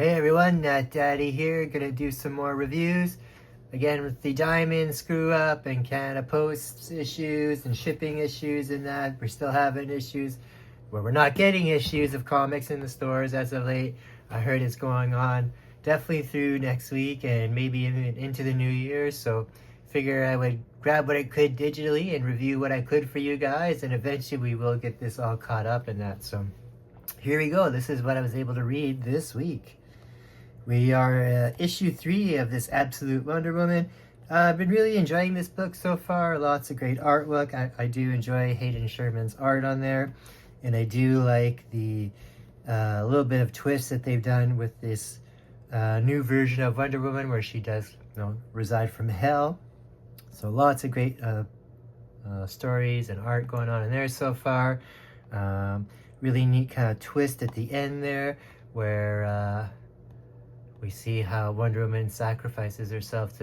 Hey everyone, Nat Daddy here, gonna do some more reviews. Again with the Diamond screw up and Canada Post issues and shipping issues and that. We're still having issues where we're not getting issues of comics in the stores as of late. I heard it's going on definitely through next week and maybe even into the new year. So figure I would grab what I could digitally and review what I could for you guys, and eventually we will get this all caught up in that. So here we go. This is what I was able to read this week. We are issue 3 of this Absolute Wonder Woman. I've been really enjoying this book so far. Lots of great artwork. I do enjoy Hayden Sherman's art on there. And I do like the little bit of twist that they've done with this new version of Wonder Woman where she does reside from hell. So lots of great stories and art going on in there so far. Really neat kind of twist at the end there where we see how Wonder Woman sacrifices herself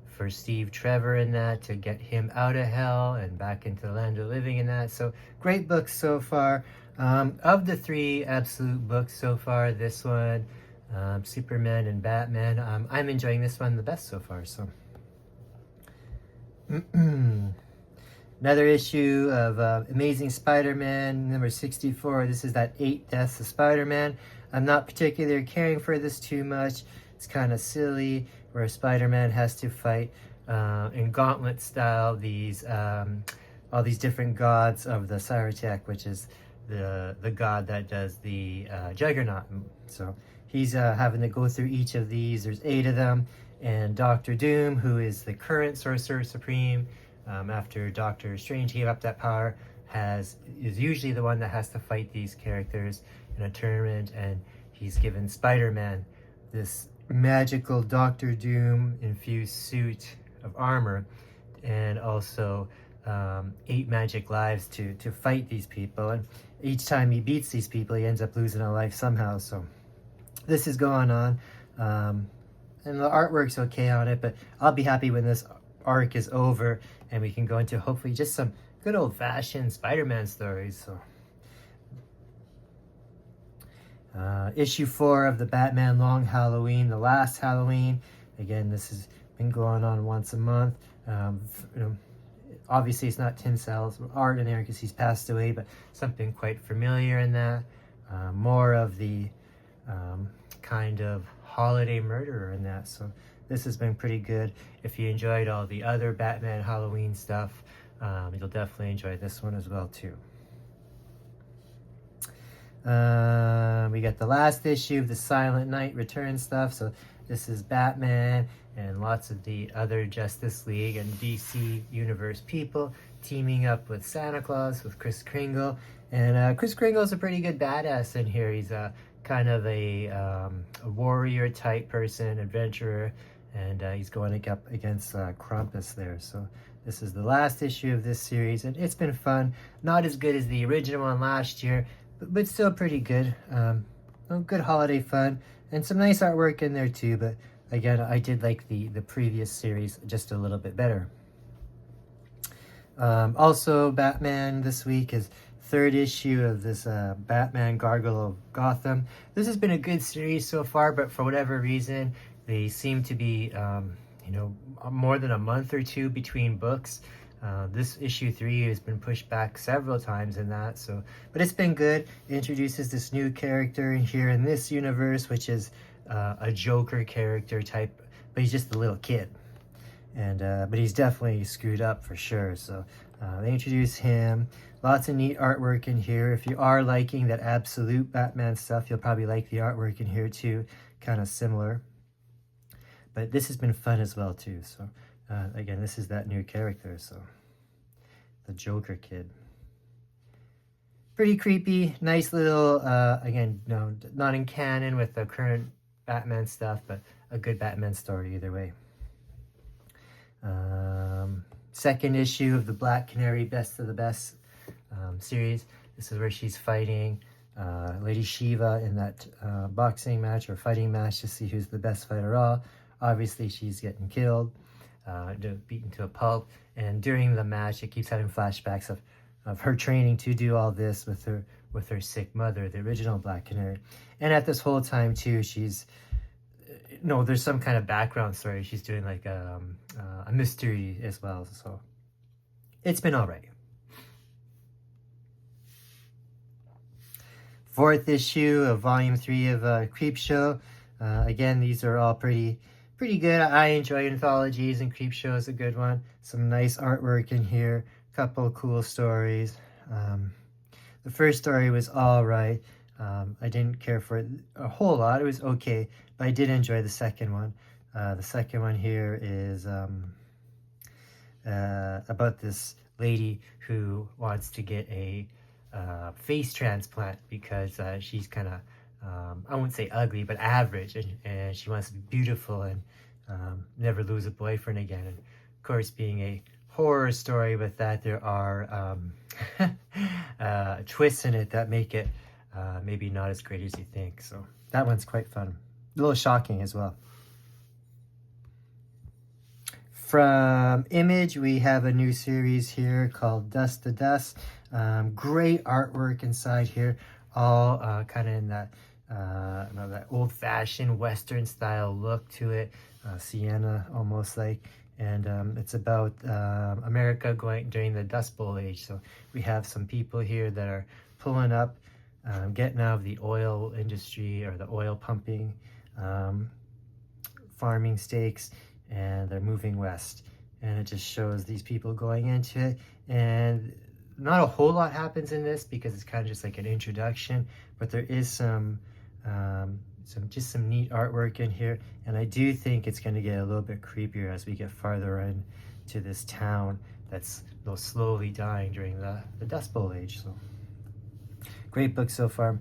for Steve Trevor in that, to get him out of hell and back into the land of living in that. So great books so far. Of the 3 Absolute books so far, this one, Superman and Batman, I'm enjoying this one the best so far. So another issue of Amazing Spider-Man number 64. This is that 8 Deaths of Spider-Man. I'm not particularly caring for this too much. It's kind of silly where Spider-Man has to fight in gauntlet style these all these different gods of the Cybertech, which is the god that does the Juggernaut. So he's having to go through each of these. There's 8 of them, and Doctor Doom, who is the current Sorcerer Supreme, after Doctor Strange gave up that power, is usually the one that has to fight these characters in a tournament, and he's given Spider-Man this magical Doctor Doom infused suit of armor, and also 8 magic lives to fight these people. And each time he beats these people, he ends up losing a life somehow. So this is going on, and the artwork's okay on it, but I'll be happy when this arc is over and we can go into hopefully just some good old-fashioned Spider-Man stories. So issue 4 of the Batman Long Halloween, the last Halloween. Again, this has been going on once a month. Obviously it's not Tim Sal's art in there because he's passed away, but something quite familiar in that. More of the kind of holiday murderer in that. So this has been pretty good. If you enjoyed all the other Batman Halloween stuff, you'll definitely enjoy this one as well too. We got the last issue of the Silent Knight return stuff. So this is Batman and lots of the other Justice League and DC Universe people teaming up with Santa Claus, with Kris Kringle. And Kris Kringle's a pretty good badass in here. He's kind of a warrior type person, adventurer, and he's going up against Krampus there. So this is the last issue of this series, and it's been fun. Not as good as the original one last year, but still pretty good. Good holiday fun, and some nice artwork in there too. But again, I did like the previous series just a little bit better. Also, Batman this week is 3rd issue of this Batman Gargoyle of Gotham. This has been a good series so far, but for whatever reason, they seem to be, more than a month or 2 between books. This issue 3 has been pushed back several times in that. So, but it's been good. It introduces this new character here in this universe, which is a Joker character type, but he's just a little kid. And but he's definitely screwed up for sure. So they introduce him. Lots of neat artwork in here. If you are liking that Absolute Batman stuff, you'll probably like the artwork in here too. Kind of similar. But this has been fun as well too. So again, this is that new character. So the Joker kid. Pretty creepy. Nice little, again, no, not in canon with the current Batman stuff, but a good Batman story either way. 2nd issue of the Black Canary Best of the Best series. This is where she's fighting Lady Shiva in that boxing match or fighting match to see who's the best fighter all. Obviously, she's getting killed, beaten to a pulp, and during the match, it keeps having flashbacks of her training to do all this with with her sick mother, the original Black Canary. And at this whole time too, she's no, there's some kind of background story. She's doing like a mystery as well. So it's been all right. Fourth issue of Volume 3 of Creepshow. Again, these are all pretty good. I enjoy anthologies, and Creepshow is a good one. Some nice artwork in here. Couple cool stories. The first story was all right. I didn't care for it a whole lot. It was okay, but I did enjoy the second one. The second one here is about this lady who wants to get a face transplant because she's kind of, I won't say ugly, but average, and she wants to be beautiful and never lose a boyfriend again. And of course, being a horror story with that, there are twists in it that make it maybe not as great as you think. So that one's quite fun. A little shocking as well. From Image, we have a new series here called Dust to Dust. Great artwork inside here, all kind of in that that old-fashioned Western style look to it, sienna almost like. And it's about America going during the Dust Bowl age. So we have some people here that are pulling up, getting out of the oil industry or the oil pumping, farming stakes, and they're moving west. And it just shows these people going into it. And not a whole lot happens in this because it's kind of just like an introduction, but there is some neat artwork in here. And I do think it's going to get a little bit creepier as we get farther into this town that's slowly dying during the Dust Bowl age. So great book so far.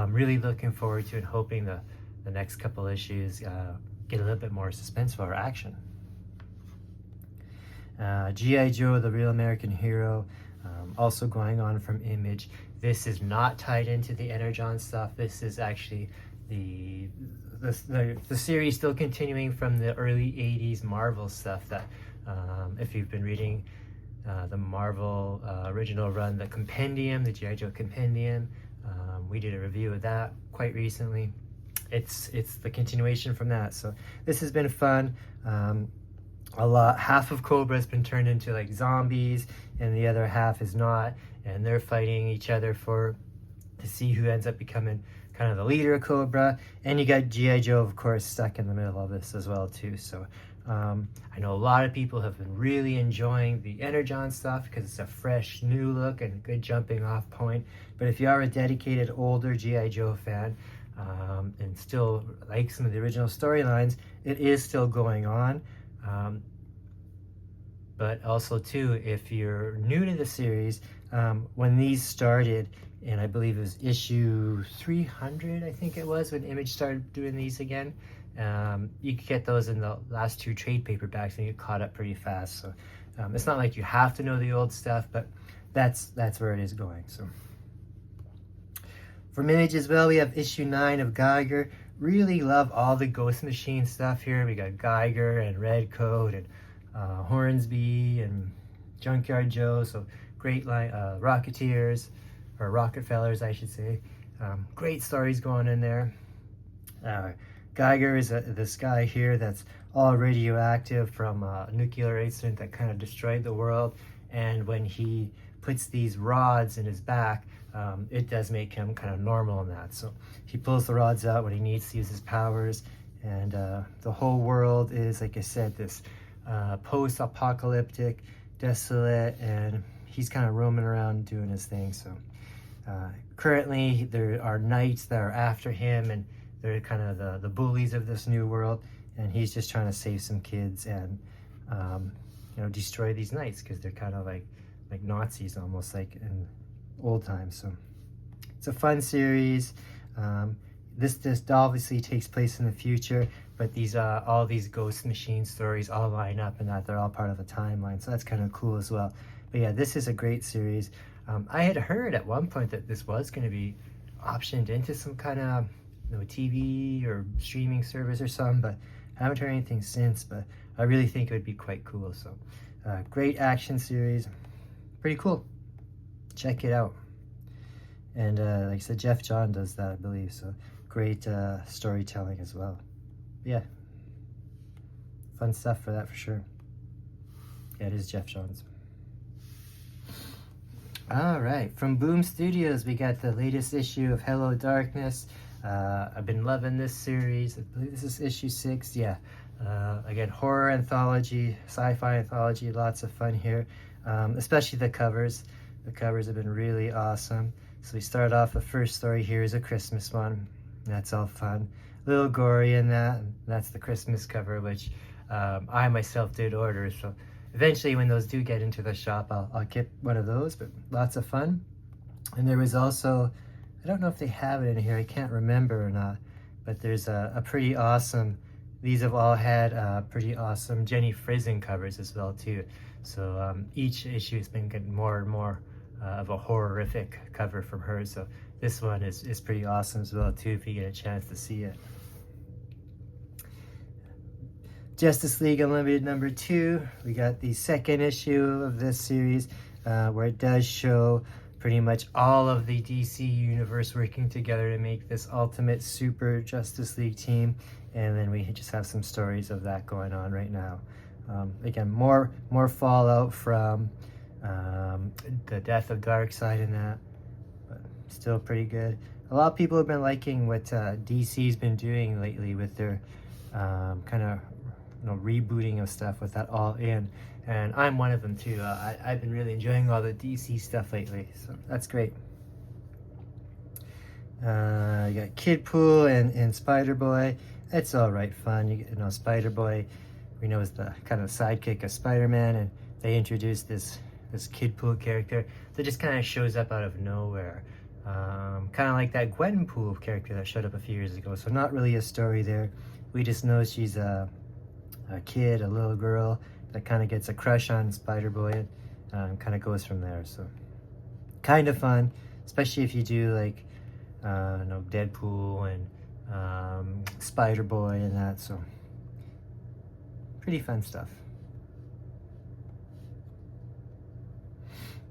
Really looking forward to it, hoping the next couple issues get a little bit more suspenseful or action. G.I. Joe, the Real American Hero, also going on from Image. This is not tied into the Energon stuff. This is actually the series still continuing from the early 80s Marvel stuff that if you've been reading the Marvel original run, the Compendium, the G.I. Joe Compendium, we did a review of that quite recently. It's the continuation from that. So this has been fun. Half of Cobra has been turned into like zombies, and the other half is not, and they're fighting each other to see who ends up becoming kind of the leader of Cobra. And you got G.I. Joe, of course, stuck in the middle of this as well too. So I know a lot of people have been really enjoying the Energon stuff because it's a fresh new look and a good jumping off point. But if you are a dedicated older G.I. Joe fan, and still like some of the original storylines, it is still going on. But also too, if you're new to the series, when these started, and I believe it was issue 300, I think it was, when Image started doing these again, you could get those in the last two trade paperbacks and you get caught up pretty fast. So it's not like you have to know the old stuff, but that's where it is going. So from Image as well, we have issue 9 of Geiger. Really love all the Ghost Machine stuff here. We got Geiger and Redcoat and Hornsby and Junkyard Joe. So great line, Rocketeers, or Rockefellers, I should say. Great stories going in there. Geiger is this guy here that's all radioactive from a nuclear incident that kind of destroyed the world. And when he puts these rods in his back, it does make him kind of normal in that. So he pulls the rods out when he needs to use his powers, and the whole world is, like I said, this post-apocalyptic, desolate, and he's kind of roaming around doing his thing. So currently there are knights that are after him, and they're kind of the bullies of this new world, and he's just trying to save some kids and destroy these knights because they're kind of like Nazis, almost like in old times. So it's a fun series. This obviously takes place in the future, but these all these Ghost Machine stories all line up, and that they're all part of the timeline. So that's kind of cool as well. But yeah, this is a great series. I had heard at one point that this was going to be optioned into some kind of TV or streaming service or something, but I haven't heard anything since. But I really think it would be quite cool. So great action series, pretty cool. Check it out. And like I said, Jeff John does that, I believe. So great storytelling as well. Yeah, fun stuff for that for sure. Yeah, it is Jeff Johns. All right, from Boom Studios, we got the latest issue of Hello Darkness. I've been loving this series. I believe this is issue 6. Yeah. Again, horror anthology, sci-fi anthology, lots of fun here, especially the covers. The covers have been really awesome. So we start off, the first story here is a Christmas one. That's all fun. A little gory in that. That's the Christmas cover, which I myself did order. So eventually when those do get into the shop, I'll get one of those, but lots of fun. And there was also, I don't know if they have it in here, I can't remember or not, but there's a pretty awesome, these have all had pretty awesome Jenny Frison covers as well too. So each issue has been getting more and more of a horrific cover from her. So this one is pretty awesome as well too, if you get a chance to see it. Justice League Unlimited number 2. We got the second issue of this series where it does show pretty much all of the DC universe working together to make this ultimate super Justice League team. And then we just have some stories of that going on right now. Again, more fallout from the death of Darkseid in that, but still pretty good. A lot of people have been liking what DC's been doing lately with their kind of rebooting of stuff with that All In, and I'm one of them too. I've been really enjoying all the DC stuff lately, so that's great. You got Kidpool and Spider-Boy. It's all right fun. You know, Spider-Boy, we know, is the kind of sidekick of Spider-Man, and they introduced this Kidpool character that just kind of shows up out of nowhere. Kind of like that Gwenpool character that showed up a few years ago. So not really a story there. We just know she's a kid, a little girl that kind of gets a crush on Spider-Boy, and kind of goes from there. So kind of fun, especially if you do like Deadpool and Spider-Boy and that. So pretty fun stuff.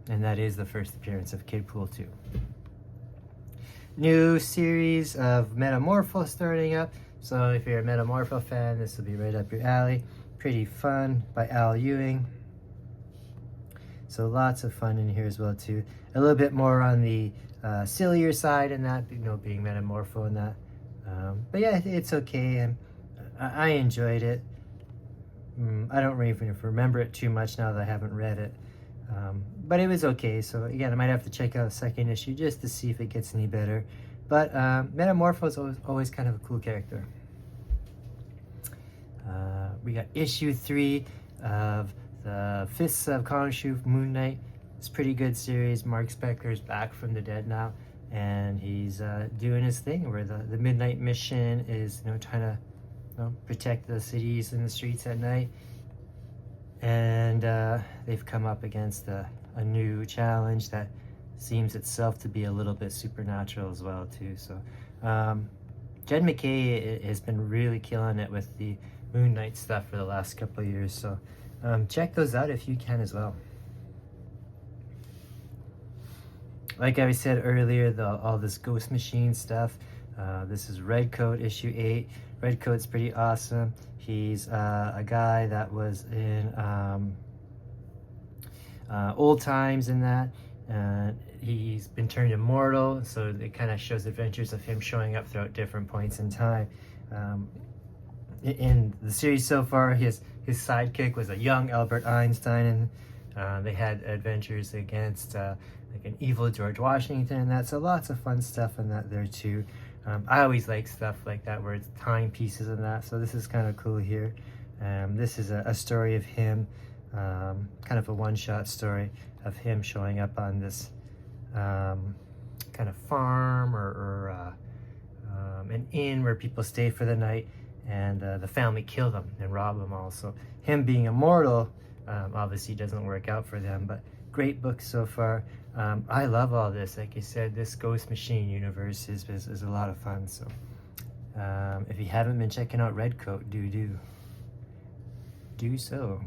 And that is the first appearance of Kidpool too. New series of Metamorpho starting up. So if you're a Metamorpho fan, this will be right up your alley. Pretty fun by Al Ewing. So lots of fun in here as well too. A little bit more on the sillier side in that, being Metamorpho and that. But yeah, it's okay. And I enjoyed it. I don't even remember it too much now that I haven't read it. But it was okay. So again, I might have to check out a second issue just to see if it gets any better. But Metamorpho is always kind of a cool character. We got issue 3 of the Fists of Khonshu Moon Knight. It's a pretty good series. Mark Spector's back from the dead now, and he's doing his thing where the Midnight Mission is trying to protect the cities and the streets at night. And they've come up against a new challenge that seems itself to be a little bit supernatural as well too. So Jed MacKay has been really killing it with the Moon Knight stuff for the last couple of years. So check those out if you can as well. Like I said earlier, all this Ghost Machine stuff. This is Redcoat issue 8. Redcoat's pretty awesome. He's a guy that was in Old Times in that. He's been turned immortal, so it kind of shows adventures of him showing up throughout different points in time. In the series so far, his sidekick was a young Albert Einstein, and they had adventures against like an evil George Washington and that. So lots of fun stuff in that there too. I always like stuff like that where it's timepieces and that. So this is kind of cool here. This is a story of him, kind of a one-shot story of him showing up on this kind of farm or an inn where people stay for the night, and the family kill them and rob them all. So him being immortal obviously doesn't work out for them, but great book so far. I love all this. Like I said, this Ghost Machine universe is a lot of fun. So if you haven't been checking out Redcoat, do so.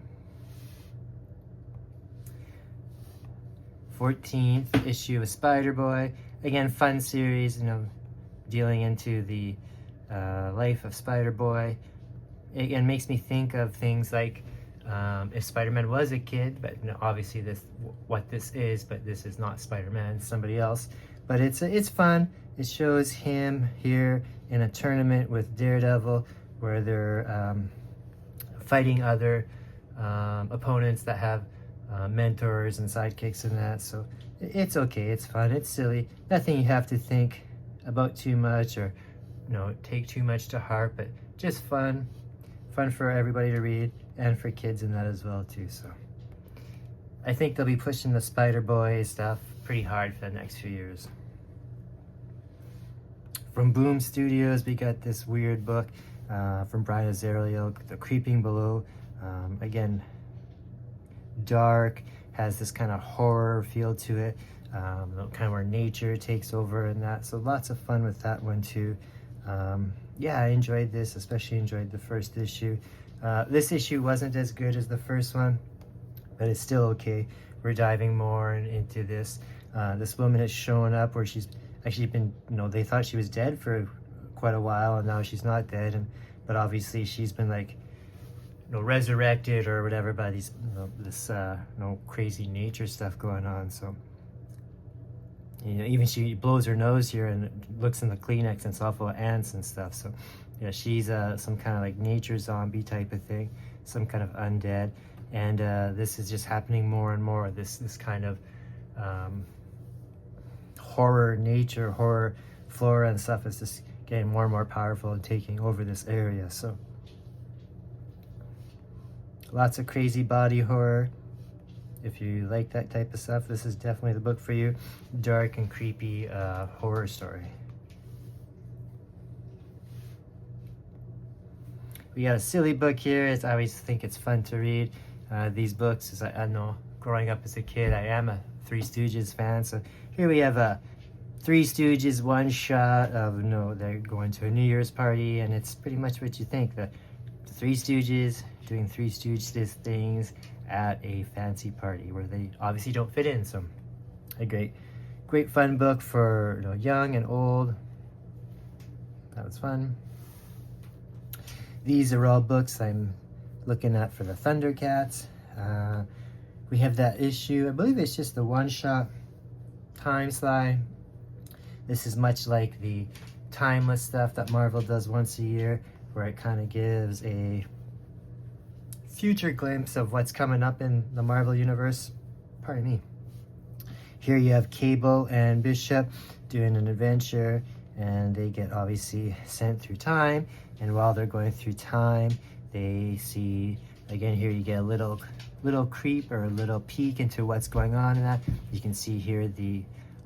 14th issue of Spider-Boy. again, fun series, you know, dealing into the life of Spider-Boy. It makes me think of things like if Spider-Man was a kid, but you know, obviously what this is, but this is not Spider-Man, it's somebody else. But it's fun. It shows him here in a tournament with Daredevil, where they're fighting other opponents that have mentors and sidekicks and that. So it's okay, it's fun, it's silly. Nothing you have to think about too much or, you know, take too much to heart, but just fun for everybody to read, and for kids in that as well too. So I think they'll be pushing the Spider-Boy stuff pretty hard for the next few years. From Boom Studios, we got this weird book from Brian Azzarello, The Creeping Below. Again, dark, has this kind of horror feel to it, kind of where nature takes over and that. So lots of fun with that one too. Yeah, I enjoyed this, especially enjoyed the first issue. This issue wasn't as good as the first one, but it's still okay. We're diving more into this. This woman has shown up where she's actually been, you know, they thought she was dead for quite a while, and now she's not dead, but obviously she's been like, you know, resurrected or whatever by these, you know, this crazy nature stuff going on. So, you know, even she blows her nose here and looks in the Kleenex and it's all full of ants and stuff. So, yeah, she's some kind of like nature zombie type of thing, some kind of undead. And this is just happening more and more. This kind of horror nature, horror flora and stuff is just getting more and more powerful and taking over this area. So lots of crazy body horror. If you like that type of stuff, this is definitely the book for you. Dark and creepy horror story. We got a silly book here. I always think it's fun to read these books. As I know, growing up as a kid, I am a Three Stooges fan. So here we have a Three Stooges one shot of, you know, they're going to a New Year's party, and it's pretty much what you think. The Three Stooges doing Three Stooges things at a fancy party where they obviously don't fit in. So a great fun book for, you know, young and old. That was fun. These are all books I'm looking at for the Thundercats. We have that issue, I believe it's just the one-shot Time Slide. This is much like the timeless stuff that Marvel does once a year, where it kind of gives a future glimpse of what's coming up in the Marvel universe. Pardon me. Here you have Cable and Bishop doing an adventure, and they get obviously sent through time, and while they're going through time, they see, again, here you get a little creep or a little peek into what's going on in that. You can see here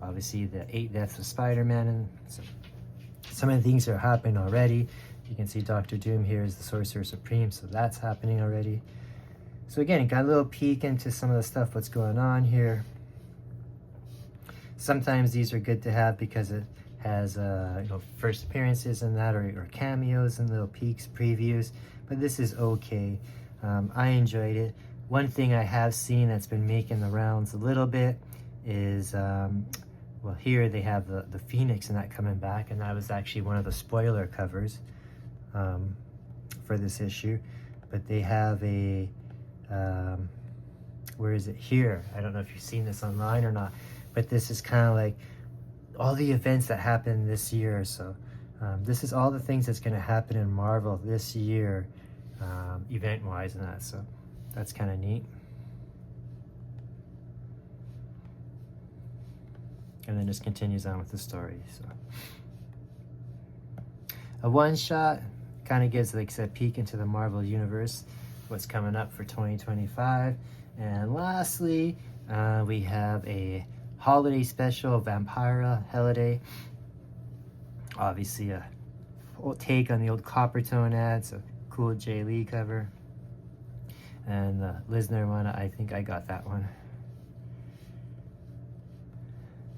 obviously the 8 deaths of Spider-Man, and some of the things are happening already. You can see Doctor Doom here is the Sorcerer Supreme, so that's happening already. So again, it got a little peek into some of the stuff what's going on here. Sometimes these are good to have because it has you know, first appearances and that, or cameos and little peeks, previews, but this is okay. I enjoyed it. One thing I have seen that's been making the rounds a little bit is, well, here they have the Phoenix and that coming back, and that was actually one of the spoiler covers for this issue. But they have a, where is it? Here. I don't know if you've seen this online or not, but this is kind of like all the events that happened this year. So this is all the things that's going to happen in Marvel this year, event-wise and that. So that's kind of neat. And then just continues on with the story. So a one-shot kind of gives, like I said, peek into the Marvel universe, what's coming up for 2025. And lastly, we have a holiday special, Vampira Holiday. Obviously a old take on the old Coppertone ad, so cool Jay Lee cover. And the Lisner one, I think I got that one.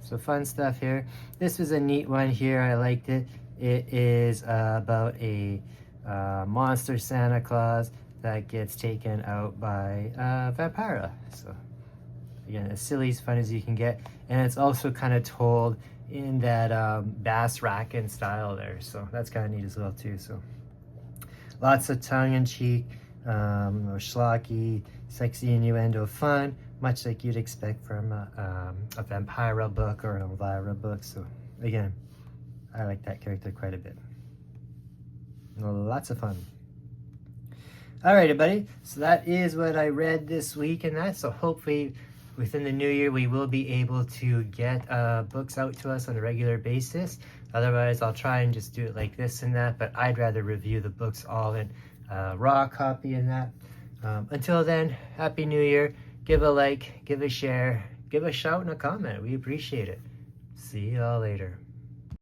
So fun stuff here. This was a neat one here. I liked it. It is about a monster Santa Claus that gets taken out by Vampira. So again, as silly as fun as you can get. And it's also kind of told in that bass rackin' style there. So that's kind of neat as well too. So lots of tongue-in-cheek, or schlocky, sexy innuendo fun, much like you'd expect from a Vampira book or an Elvira book. So again, I like that character quite a bit. Lots of fun. Alright, everybody, so that is what I read this week and that. So hopefully within the new year we will be able to get books out to us on a regular basis. Otherwise I'll try and just do it like this and that, but I'd rather review the books all in raw copy and that. Until then, Happy New Year. Give a like, give a share, give a shout and a comment. We appreciate it. See y'all later.